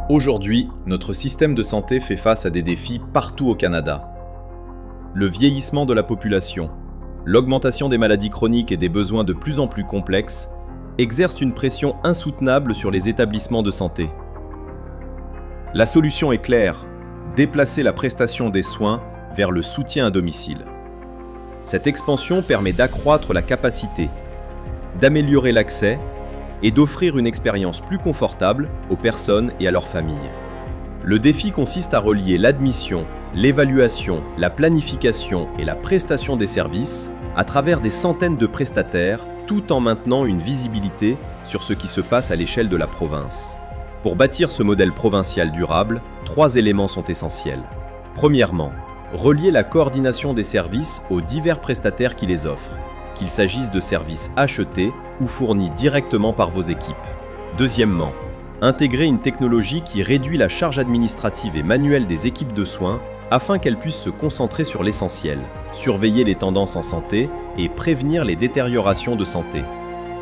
Aujourd'hui, notre système de santé fait face à des défis partout au Canada. Le vieillissement de la population, l'augmentation des maladies chroniques et des besoins de plus en plus complexes exercent une pression insoutenable sur les établissements de santé. La solution est claire, déplacer la prestation des soins vers le soutien à domicile. Cette expansion permet d'accroître la capacité, d'améliorer l'accès et d'offrir une expérience plus confortable aux personnes et à leurs familles. Le défi consiste à relier l'admission, l'évaluation, la planification et la prestation des services à travers des centaines de prestataires, tout en maintenant une visibilité sur ce qui se passe à l'échelle de la province. Pour bâtir ce modèle provincial durable, 3 éléments sont essentiels. Premièrement, relier la coordination des services aux divers prestataires qui les offrent, qu'il s'agisse de services achetés ou fournis directement par vos équipes. Deuxièmement, intégrer une technologie qui réduit la charge administrative et manuelle des équipes de soins afin qu'elles puissent se concentrer sur l'essentiel, surveiller les tendances en santé et prévenir les détériorations de santé.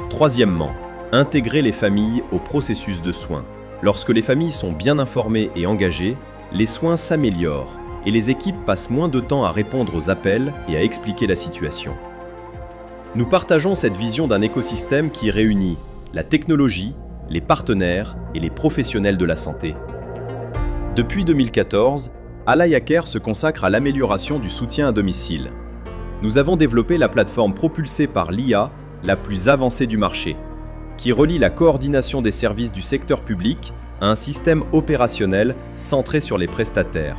Troisièmement, intégrer les familles au processus de soins. Lorsque les familles sont bien informées et engagées, les soins s'améliorent et les équipes passent moins de temps à répondre aux appels et à expliquer la situation. Nous partageons cette vision d'un écosystème qui réunit la technologie, les partenaires et les professionnels de la santé. Depuis 2014, Alaya Care se consacre à l'amélioration du soutien à domicile. Nous avons développé la plateforme propulsée par l'IA la plus avancée du marché, qui relie la coordination des services du secteur public à un système opérationnel centré sur les prestataires.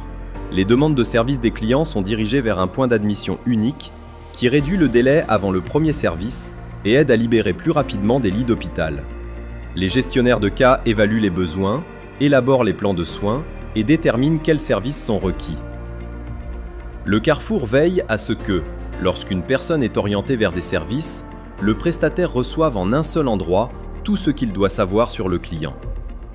Les demandes de services des clients sont dirigées vers un point d'admission unique qui réduit le délai avant le premier service et aide à libérer plus rapidement des lits d'hôpital. Les gestionnaires de cas évaluent les besoins, élaborent les plans de soins et déterminent quels services sont requis. Le Carrefour veille à ce que, lorsqu'une personne est orientée vers des services, le prestataire reçoive en un seul endroit tout ce qu'il doit savoir sur le client.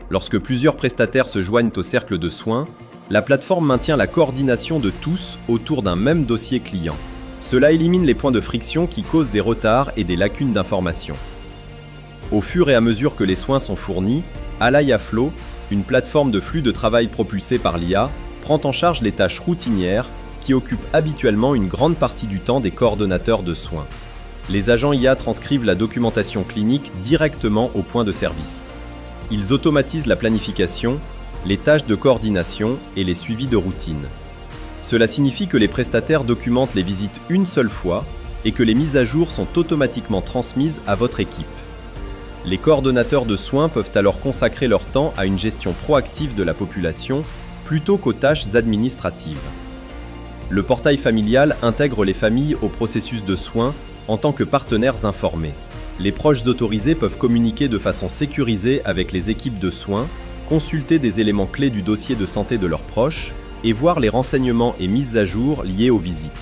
Lorsque plusieurs prestataires se joignent au cercle de soins, la plateforme maintient la coordination de tous autour d'un même dossier client. Cela élimine les points de friction qui causent des retards et des lacunes d'information. Au fur et à mesure que les soins sont fournis, Alaya Flow, une plateforme de flux de travail propulsée par l'IA, prend en charge les tâches routinières qui occupent habituellement une grande partie du temps des coordonnateurs de soins. Les agents IA transcrivent la documentation clinique directement au point de service. Ils automatisent la planification, les tâches de coordination et les suivis de routine. Cela signifie que les prestataires documentent les visites une seule fois et que les mises à jour sont automatiquement transmises à votre équipe. Les coordonnateurs de soins peuvent alors consacrer leur temps à une gestion proactive de la population plutôt qu'aux tâches administratives. Le portail familial intègre les familles au processus de soins en tant que partenaires informés. Les proches autorisés peuvent communiquer de façon sécurisée avec les équipes de soins, consulter des éléments clés du dossier de santé de leurs proches et voir les renseignements et mises à jour liés aux visites.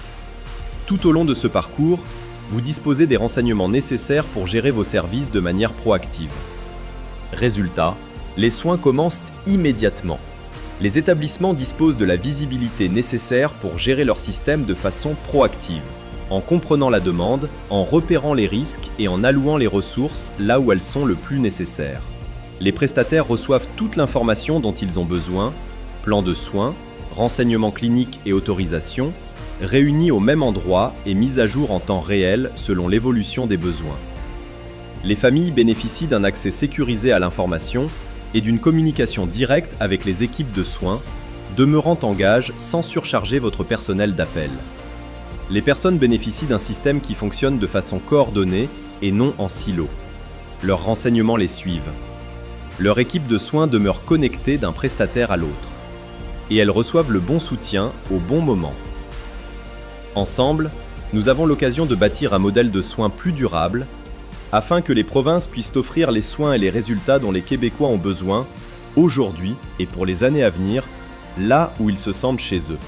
Tout au long de ce parcours, vous disposez des renseignements nécessaires pour gérer vos services de manière proactive. Résultat, les soins commencent immédiatement. Les établissements disposent de la visibilité nécessaire pour gérer leur système de façon proactive, en comprenant la demande, en repérant les risques et en allouant les ressources là où elles sont le plus nécessaires. Les prestataires reçoivent toute l'information dont ils ont besoin, plan de soins, renseignements cliniques et autorisations, réunis au même endroit et mis à jour en temps réel selon l'évolution des besoins. Les familles bénéficient d'un accès sécurisé à l'information et d'une communication directe avec les équipes de soins, demeurant en gage sans surcharger votre personnel d'appel. Les personnes bénéficient d'un système qui fonctionne de façon coordonnée et non en silo. Leurs renseignements les suivent. Leur équipe de soins demeure connectée d'un prestataire à l'autre. Et elles reçoivent le bon soutien au bon moment. Ensemble, nous avons l'occasion de bâtir un modèle de soins plus durable, afin que les provinces puissent offrir les soins et les résultats dont les Québécois ont besoin, aujourd'hui et pour les années à venir, là où ils se sentent chez eux.